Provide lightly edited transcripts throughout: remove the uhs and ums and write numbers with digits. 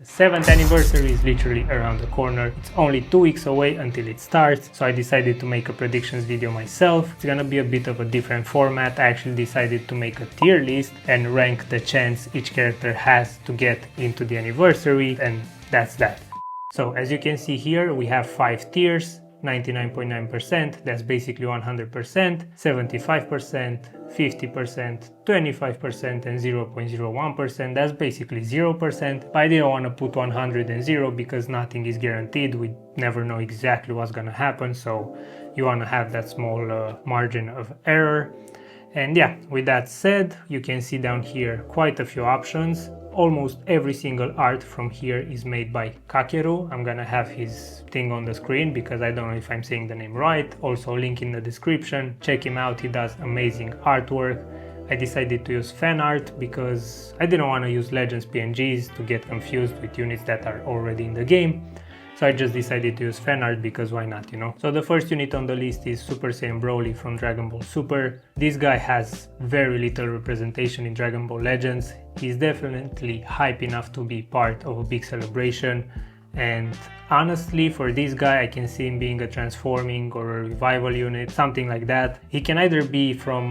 The 7th anniversary is literally around the corner. It's only 2 weeks away until it starts, so I decided to make a predictions video myself. It's gonna be a bit of a different format. I actually decided to make a tier list and rank the chance each character has to get into the anniversary, and that's that. So as you can see here, we have 5 tiers. 99.9%, that's basically 100%, 75%, 50%, 25%, and 0.01%, that's basically 0%. But I didn't want to put 100 and 0 because nothing is guaranteed. We never know exactly what's gonna happen, so you want to have that small margin of error. And yeah, with that said, you can see down here quite a few options. Almost every single art from here is made by Kakeru. I'm gonna have his thing on the screen because I don't know if I'm saying the name right. Also link in the description. Check him out, he does amazing artwork. I decided to use fan art because I didn't want to use Legends PNGs to get confused with units that are already in the game. So I just decided to use fan art because why not, you know? So the first unit on the list is Super Saiyan Broly from Dragon Ball Super. This guy has very little representation in Dragon Ball Legends. He's definitely hype enough to be part of a big celebration. And honestly, for this guy, I can see him being a transforming or a revival unit, something like that. He can either be from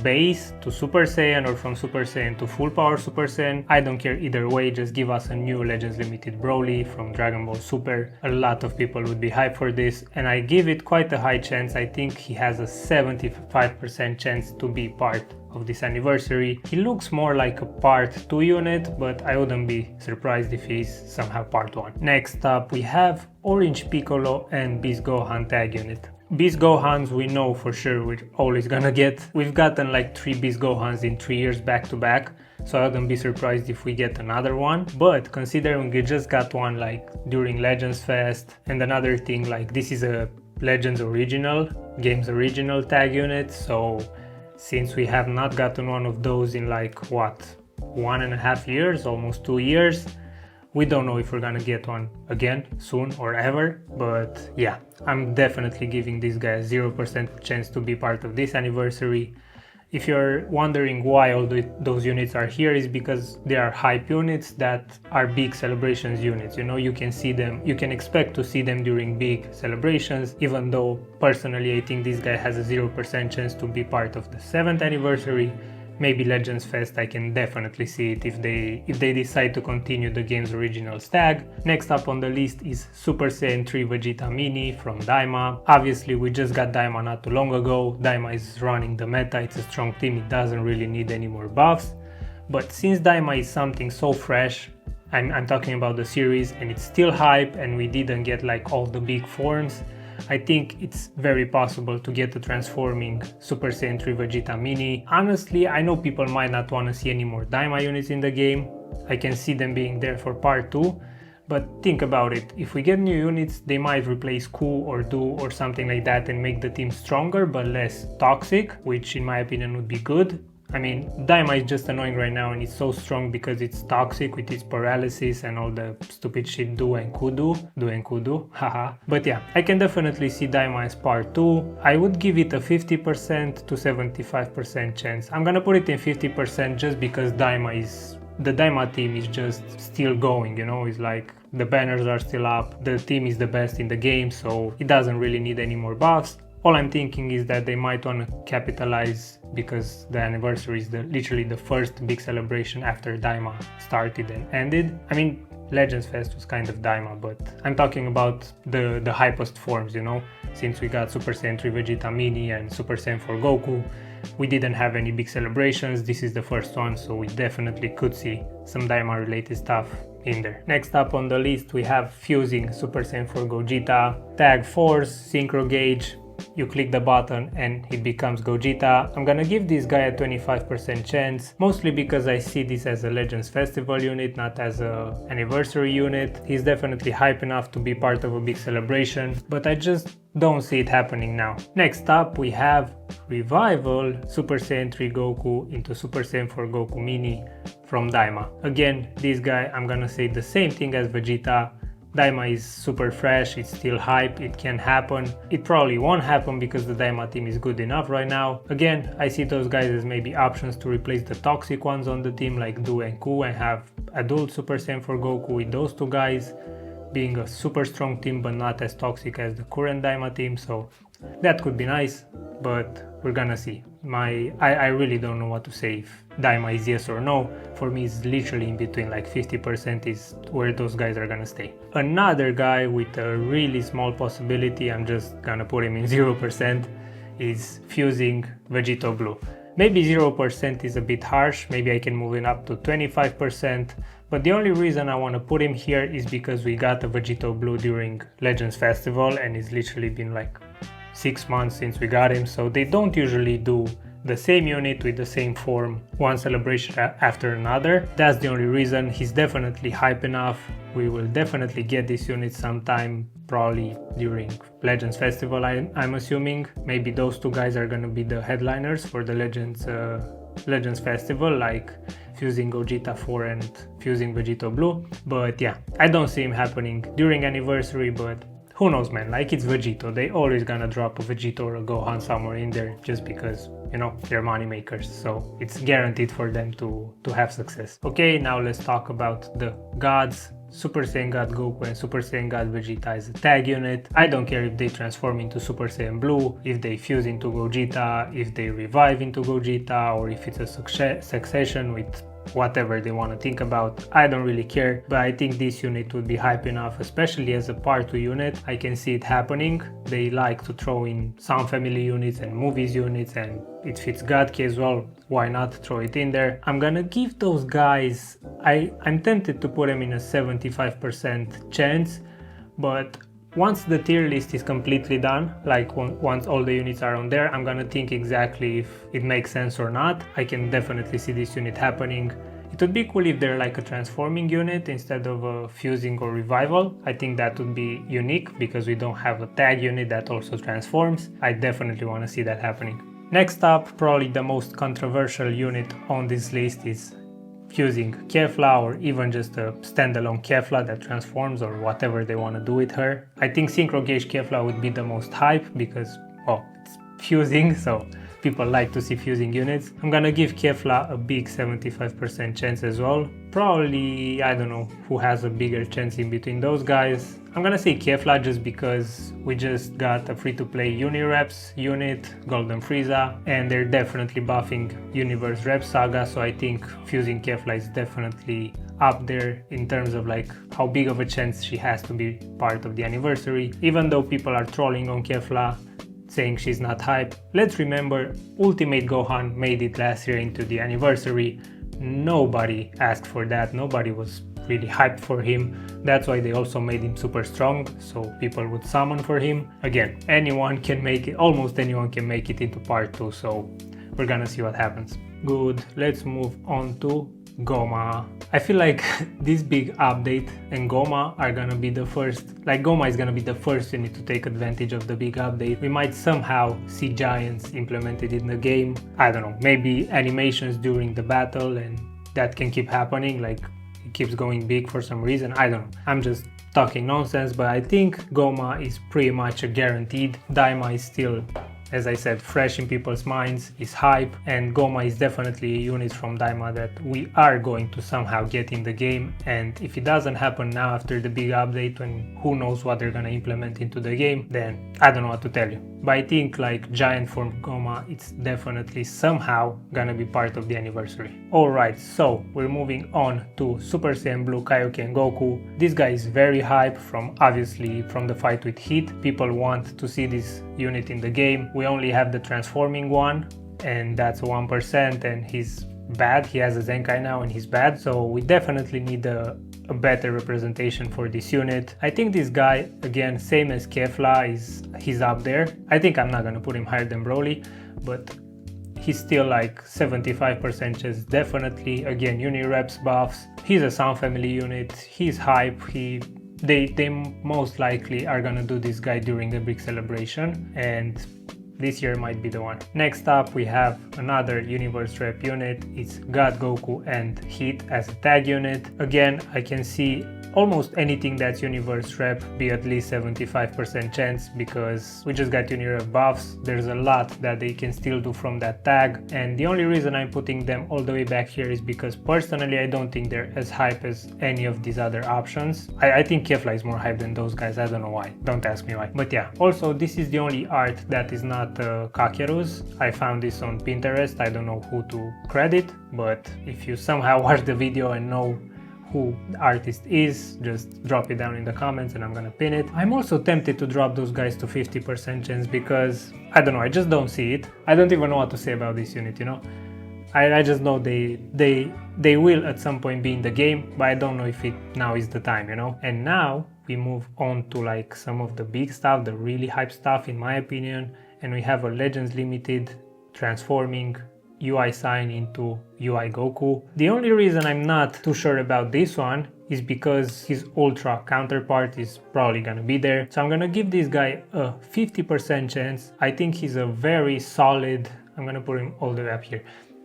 base to Super Saiyan or from Super Saiyan to full power Super Saiyan. I don't care either way, just give us a new Legends Limited Broly from Dragon Ball Super. A lot of people would be hyped for this, and I give it quite a high chance. I think he has a 75% chance to be part of this anniversary. He looks more like a part 2 unit, but I wouldn't be surprised if he's somehow part 1. Next up we have Orange Piccolo and Beast Gohan tag unit. Beast Gohans we know for sure we're always gonna get. We've gotten like 3 Beast Gohans in 3 years back to back, so I wouldn't be surprised if we get another one. But considering we just got one like during Legends Fest, and another thing like this is a Legends original, game's original tag unit, so since we have not gotten one of those in like what, 1.5 years, almost 2 years, we don't know if we're gonna get one again soon or ever. But yeah, I'm definitely giving this guy a 0% chance to be part of this anniversary. If you're wondering why all those units are here, is because they are hype units that are big celebrations units. You know, you can see them, you can expect to see them during big celebrations, even though personally I think this guy has a 0% chance to be part of the 7th anniversary. Maybe Legends Fest, I can definitely see it if they decide to continue the game's original tag. Next up on the list is Super Saiyan 3 Vegeta Mini from Daima. Obviously we just got Daima not too long ago. Daima is running the meta, it's a strong team, it doesn't really need any more buffs. But since Daima is something so fresh, I'm talking about the series, and it's still hype and we didn't get like all the big forms, I think it's very possible to get a transforming Super Saiyan 3 Vegeta Mini. Honestly, I know people might not want to see any more Daima units in the game. I can see them being there for part 2. But think about it, if we get new units, they might replace Ku or Du or something like that and make the team stronger but less toxic, which in my opinion would be good. I mean, Daima is just annoying right now and it's so strong because it's toxic with its paralysis and all the stupid shit Do and Kudu, haha. But yeah, I can definitely see Daima as part 2. I would give it a 50% to 75% chance. I'm gonna put it in 50% just because the Daima team is just still going, you know, it's like the banners are still up, the team is the best in the game, so it doesn't really need any more buffs. All I'm thinking is that they might want to capitalize because the anniversary is literally the first big celebration after Daima started and ended. I mean, Legends Fest was kind of Daima, but I'm talking about the hypest forms, you know. Since we got Super Saiyan 3 Vegeta Mini and Super Saiyan 4 Goku, we didn't have any big celebrations. This is the first one, so we definitely could see some Daima related stuff in there. Next up on the list we have fusing Super Saiyan 4 Gogeta, Tag Force, Synchro Gauge. You click the button and it becomes Gogeta. I'm gonna give this guy a 25% chance, mostly because I see this as a Legends Festival unit, not as a anniversary unit. He's definitely hype enough to be part of a big celebration, but I just don't see it happening now. Next up we have Revival Super Saiyan 3 Goku into Super Saiyan 4 Goku Mini from Daima. Again, this guy, I'm gonna say the same thing as Vegeta. Daima is super fresh, it's still hype, it can happen. It probably won't happen because the Daima team is good enough right now. Again, I see those guys as maybe options to replace the toxic ones on the team like Du and Ku, and have adult Super Saiyan for Goku with those two guys being a super strong team but not as toxic as the current Daima team, so that could be nice, but we're gonna see. I really don't know what to say if Daima is yes or no. For me it's literally in between, like 50% is where those guys are gonna stay. Another guy with a really small possibility, I'm just gonna put him in 0%, is fusing Vegito Blue. Maybe 0% is a bit harsh, maybe I can move it up to 25%, but the only reason I want to put him here is because we got a Vegito Blue during Legends Festival and it's literally been like 6 months since we got him, so they don't usually do the same unit with the same form one celebration after another. That's the only reason. He's definitely hype enough. We will definitely get this unit sometime, probably during Legends Festival, I'm assuming. Maybe those two guys are gonna be the headliners for the Legends Festival, like fusing Gogeta 4 and fusing Vegito Blue. But yeah, I don't see him happening during anniversary, but who knows, man, like it's Vegito, they always gonna drop a Vegito or a Gohan somewhere in there just because, you know, they're money makers, so it's guaranteed for them to have success. Okay, now let's talk about the gods. Super Saiyan God Goku and Super Saiyan God Vegeta as a tag unit. I don't care if they transform into Super Saiyan Blue, if they fuse into Gogeta, if they revive into Gogeta, or if it's a succession with whatever they want to think about. I don't really care, but I think this unit would be hype enough, especially as a part 2 unit. I can see it happening. They like to throw in Sound Family units and movies units, and it fits Godki as well. Why not throw it in there? I'm gonna give those guys, I'm tempted to put them in a 75% chance, but once the tier list is completely done, like once all the units are on there, I'm gonna think exactly if it makes sense or not. I can definitely see this unit happening. It would be cool if they're like a transforming unit instead of a fusing or revival. I think that would be unique because we don't have a tag unit that also transforms. I definitely want to see that happening. Next up, probably the most controversial unit on this list is fusing Kefla, or even just a standalone Kefla that transforms, or whatever they want to do with her. I think Synchro Gauge Kefla would be the most hype because, well, it's fusing, so people like to see fusing units. I'm gonna give Kefla a big 75% chance as well. Probably, I don't know who has a bigger chance in between those guys. I'm gonna say Kefla just because we just got a free-to-play Unireps unit, Golden Frieza, and they're definitely buffing Universe Rep Saga, so I think fusing Kefla is definitely up there in terms of like how big of a chance she has to be part of the anniversary. Even though people are trolling on Kefla, saying she's not hype, let's remember Ultimate Gohan made it last year into the anniversary. Nobody asked for that, nobody was really hyped for him. That's why they also made him super strong, so people would summon for him. Again, anyone can make it, almost anyone can make it into part 2, so we're gonna see what happens. Good, let's move on to Goma. I feel like this big update and Goma are gonna be the first, like Goma is gonna be the first unit to take advantage of the big update. We might somehow see giants implemented in the game. I don't know, maybe animations during the battle, and that can keep happening, like it keeps going big for some reason. I don't know, I'm just talking nonsense, but I think Goma is pretty much a guaranteed. Daima is still, as I said, fresh in people's minds, is hype, and Goma is definitely a unit from Daima that we are going to somehow get in the game. And if it doesn't happen now after the big update, when who knows what they're gonna implement into the game, then I don't know what to tell you. But I think like giant form Goma, it's definitely somehow gonna be part of the anniversary. Alright, so we're moving on to Super Saiyan Blue Kaio-Ken Goku. This guy is very hype obviously from the fight with Heat. People want to see this unit in the game. We only have the transforming one, and that's 1%, and he's bad. He has a Zenkai now and he's bad, so we definitely need a better representation for this unit. I think this guy, again, same as Kefla, he's up there. I think I'm not gonna put him higher than Broly, but he's still like 75% chance definitely. Again, Unireps buffs. He's a Sound Family unit. He's hype. They most likely are gonna do this guy during the big celebration, and this year might be the one. Next up, we have another Universe Rep unit. It's God Goku and Heat as a tag unit. Again, I can see almost anything that's universe rep be at least 75% chance, because we just got universe buffs. There's a lot that they can still do from that tag, and the only reason I'm putting them all the way back here is because personally I don't think they're as hype as any of these other options. I think Kefla is more hype than those guys. I don't know why, don't ask me why. But yeah, also this is the only art that is not Kakeru's. I found this on Pinterest. I don't know who to credit, but if you somehow watch the video and know who the artist is, just drop it down in the comments and I'm gonna pin it. I'm also tempted to drop those guys to 50% chance because I don't know, I just don't see it. I don't even know what to say about this unit, you know. I just know they will at some point be in the game, but I don't know if it now is the time, you know. And now we move on to like some of the big stuff, the really hype stuff in my opinion, and we have a Legends Limited transforming UI Saiyan into UI Goku. The only reason I'm not too sure about this one is because his Ultra counterpart is probably gonna be there. So I'm gonna give this guy a 50% chance. I think he's a very solid, I'm gonna put him all the way up here.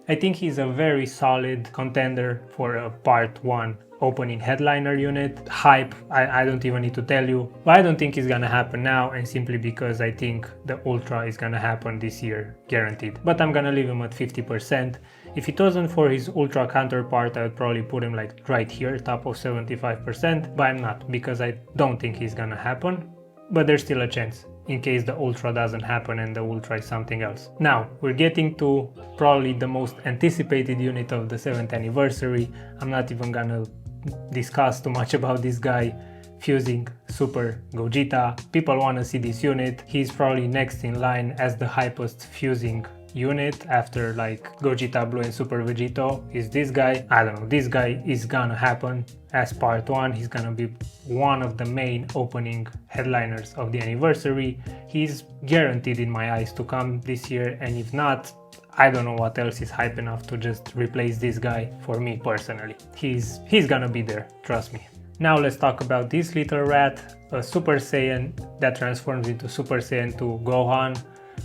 I think he's a very solid contender for a part 1 opening headliner unit. Hype, I don't even need to tell you, but I don't think it's gonna happen now, and simply because I think the Ultra is gonna happen this year, guaranteed. But I'm gonna leave him at 50%. If it wasn't for his Ultra counterpart, I would probably put him like right here, top of 75%, but I'm not, because I don't think he's gonna happen, but there's still a chance in case the Ultra doesn't happen and the Ultra is something else. Now, we're getting to probably the most anticipated unit of the 7th anniversary. I'm not even gonna discuss too much about this guy, fusing Super Gogeta. People want to see this unit. He's probably next in line as the hypest fusing unit after like Gogeta Blue and Super Vegito is this guy. I don't know, this guy is gonna happen as part 1. He's gonna be one of the main opening headliners of the anniversary. He's guaranteed in my eyes to come this year, and if not, I don't know what else is hype enough to just replace this guy for me personally. He's gonna be there, trust me. Now let's talk about this little rat, a Super Saiyan that transforms into Super Saiyan 2 Gohan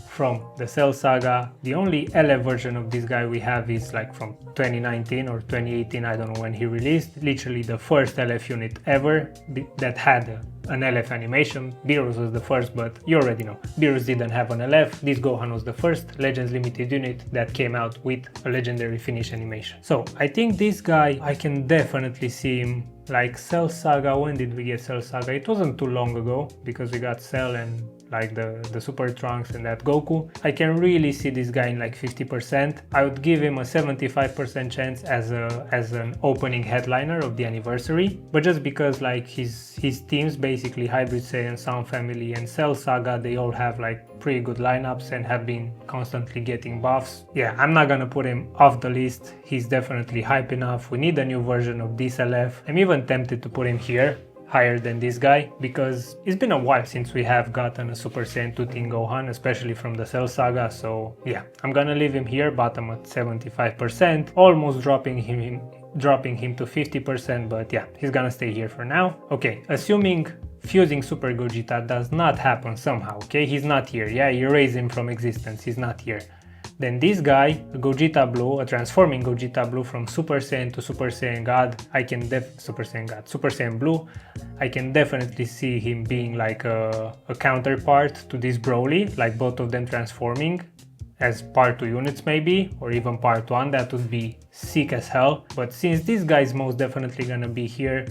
from the Cell Saga. The only LF version of this guy we have is like from 2019 or 2018, I don't know when he released. Literally the first LF unit ever that had an LF animation. Beerus was the first, but you already know, Beerus didn't have an LF. This Gohan was the first Legends Limited unit that came out with a legendary finish animation. So I think this guy, I can definitely see him like Cell Saga. When did we get Cell Saga? It wasn't too long ago, because we got Cell and like the Super Trunks and that Goku. I can really see this guy in like 50%. I would give him a 75% chance as an opening headliner of the anniversary, but just because like his teams, basically Hybrid Saiyan, Sound Family and Cell Saga, they all have like pretty good lineups and have been constantly getting buffs. Yeah, I'm not gonna put him off the list. He's definitely hype enough. We need a new version of this LF. I'm even tempted to put him here, higher than this guy, because it's been a while since we have gotten a Super Saiyan 2 Teen Gohan, especially from the Cell Saga. So yeah, I'm gonna leave him here, bottom at 75%, almost dropping him to 50%, but yeah, he's gonna stay here for now. Okay, assuming fusing Super Gogeta does not happen somehow, okay, he's not here, yeah, you erase him from existence, he's not here. Then this guy, Gogeta Blue, a transforming Gogeta Blue from Super Saiyan to Super Saiyan God, Super Saiyan Blue, I can definitely see him being like a counterpart to this Broly, like both of them transforming as part 2 units maybe, or even part 1, that would be sick as hell. But since this guy is most definitely gonna be here,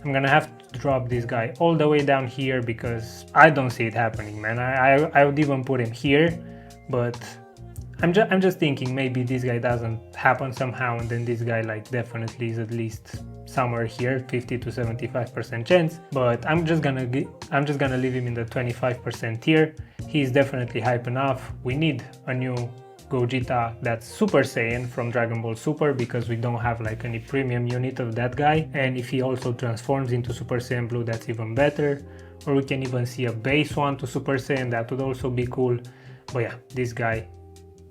I'm gonna have to drop this guy all the way down here, because I don't see it happening, man. I would even put him here, but I'm just thinking maybe this guy doesn't happen somehow, and then this guy like definitely is at least somewhere here, 50 to 75% chance. But I'm just gonna leave him in the 25% tier. He's definitely hype enough. We need a new Gogeta that's Super Saiyan from Dragon Ball Super, because we don't have like any premium unit of that guy. And if he also transforms into Super Saiyan Blue, that's even better. Or we can even see a base one to Super Saiyan, that would also be cool. But yeah, this guy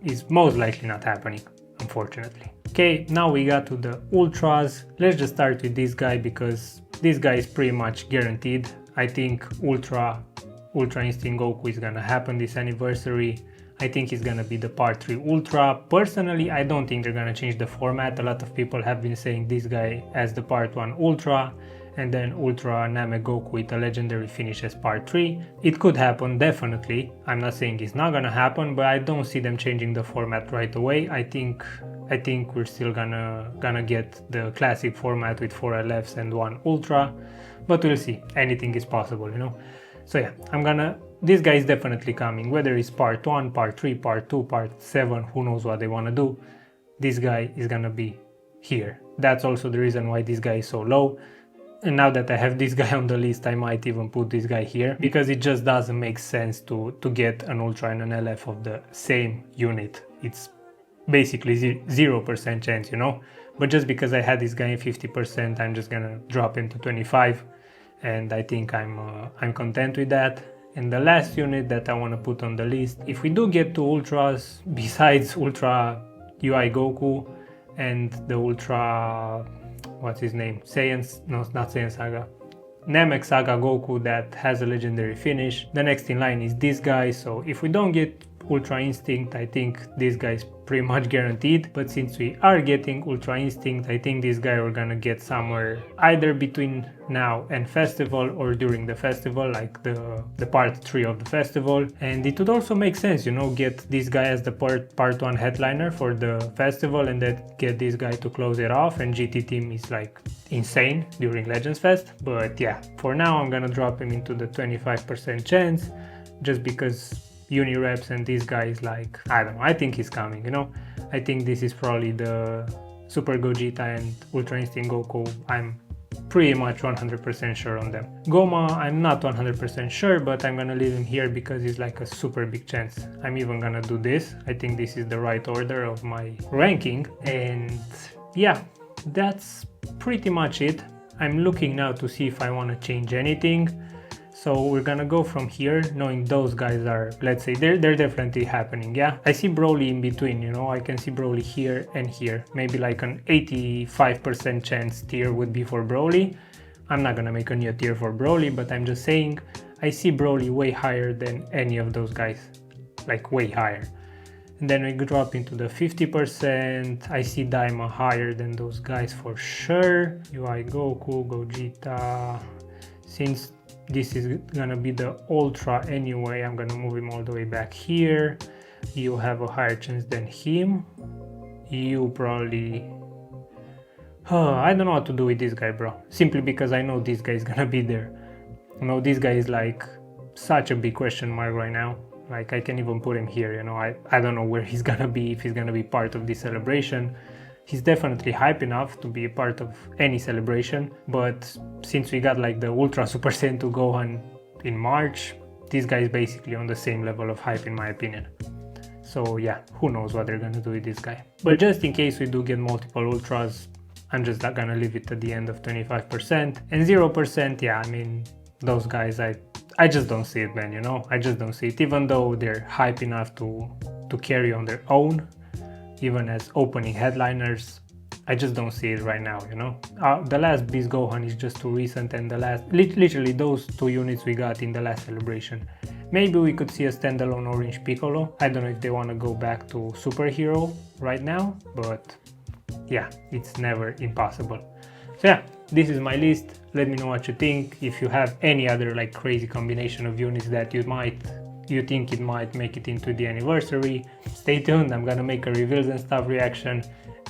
is most likely not happening, unfortunately. Okay, now we got to the Ultras. Let's just start with this guy, because this guy is pretty much guaranteed. I think Ultra Instinct Goku is gonna happen this anniversary. I think he's gonna be the part 3 Ultra. Personally, I don't think they're gonna change the format. A lot of people have been saying this guy as the part 1 Ultra, and then Ultra Namek Goku with a legendary finish as part 3. It could happen, definitely. I'm not saying it's not gonna happen, but I don't see them changing the format right away. I think we're still gonna get the classic format with 4 LFs and 1 Ultra, but we'll see. Anything is possible, you know. So yeah, this guy is definitely coming, whether it's part 1, part 3, part 2, part 7, who knows what they wanna do. This guy is gonna be here. That's also the reason why this guy is so low. And now that I have this guy on the list, I might even put this guy here, because it just doesn't make sense to get an Ultra and an LF of the same unit. It's basically 0% chance, you know. But just because I had this guy in 50%, I'm just gonna drop him to 25, and I think I'm content with that. And the last unit that I want to put on the list, if we do get 2 Ultras besides Ultra UI Goku and the Ultra, what's his name, Saiyan, no, not Saiyan Saga, Namek Saga Goku that has a legendary finish, the next in line is this guy. So if we don't get Ultra Instinct, I think this guy is pretty much guaranteed. But since we are getting Ultra Instinct, I think this guy we're gonna get somewhere either between now and festival or during the festival, like the part 3 of the festival. And it would also make sense, you know, get this guy as the part 1 headliner for the festival, and then get this guy to close it off, and GT team is like insane during Legends Fest. But yeah, for now I'm gonna drop him into the 25% chance, just because Unireps and this guy is like, I don't know, I think he's coming, you know. I think this is probably the Super Gogeta and Ultra Instinct Goku. I'm pretty much 100% sure on them. Goma, I'm not 100% sure, but I'm gonna leave him here because he's like a super big chance. I'm even gonna do this. I think this is the right order of my ranking. And yeah, that's pretty much it. I'm looking now to see if I want to change anything. So we're gonna go from here, knowing those guys are, let's say, they're definitely happening, yeah? I see Broly in between, you know, I can see Broly here and here. Maybe like an 85% chance tier would be for Broly. I'm not gonna make a new tier for Broly, but I'm just saying, I see Broly way higher than any of those guys, like way higher. And then we drop into the 50%, I see Daima higher than those guys for sure. UI Goku, Gogeta, since this is gonna be the Ultra anyway, I'm gonna move him all the way back here. You have a higher chance than him. You probably... I don't know what to do with this guy, bro. Simply because I know this guy is gonna be there. You know, this guy is like such a big question mark right now. Like, I can even put him here, you know. I don't know where he's gonna be, if he's gonna be part of this celebration. He's definitely hype enough to be a part of any celebration, but since we got like the Ultra Super Saiyan 2 Gohan in March, this guy is basically on the same level of hype in my opinion. So yeah, who knows what they're gonna do with this guy. But just in case we do get multiple Ultras, I'm just not gonna leave it at the end of 25%. And 0%, yeah, I mean, those guys, I just don't see it, man, you know? I just don't see it, even though they're hype enough to carry on their own, even as opening headliners. I just don't see it right now, you know. The last Beast Gohan is just too recent, and the last, literally those 2 units we got in the last celebration. Maybe we could see a standalone Orange Piccolo. I don't know if they want to go back to superhero right now, but yeah, it's never impossible. So yeah, this is my list. Let me know what you think. If you have any other like crazy combination of units that you think it might make it into the anniversary, stay tuned. I'm gonna make a reveals and stuff reaction,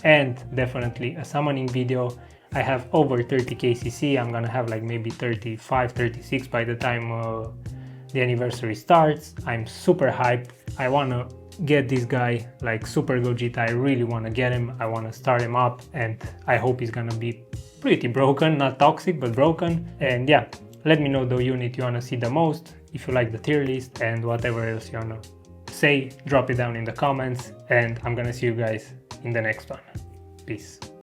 and definitely a summoning video. I have over 30k CC. I'm gonna have like maybe 35, 36 by the time the anniversary starts. I'm super hyped. I wanna get this guy like Super Gogeta. I really wanna get him. I wanna start him up, and I hope he's gonna be pretty broken, not toxic, but broken. And yeah, let me know the unit you wanna see the most. If you like the tier list and whatever else you wanna say, drop it down in the comments, and I'm gonna see you guys in the next one. Peace.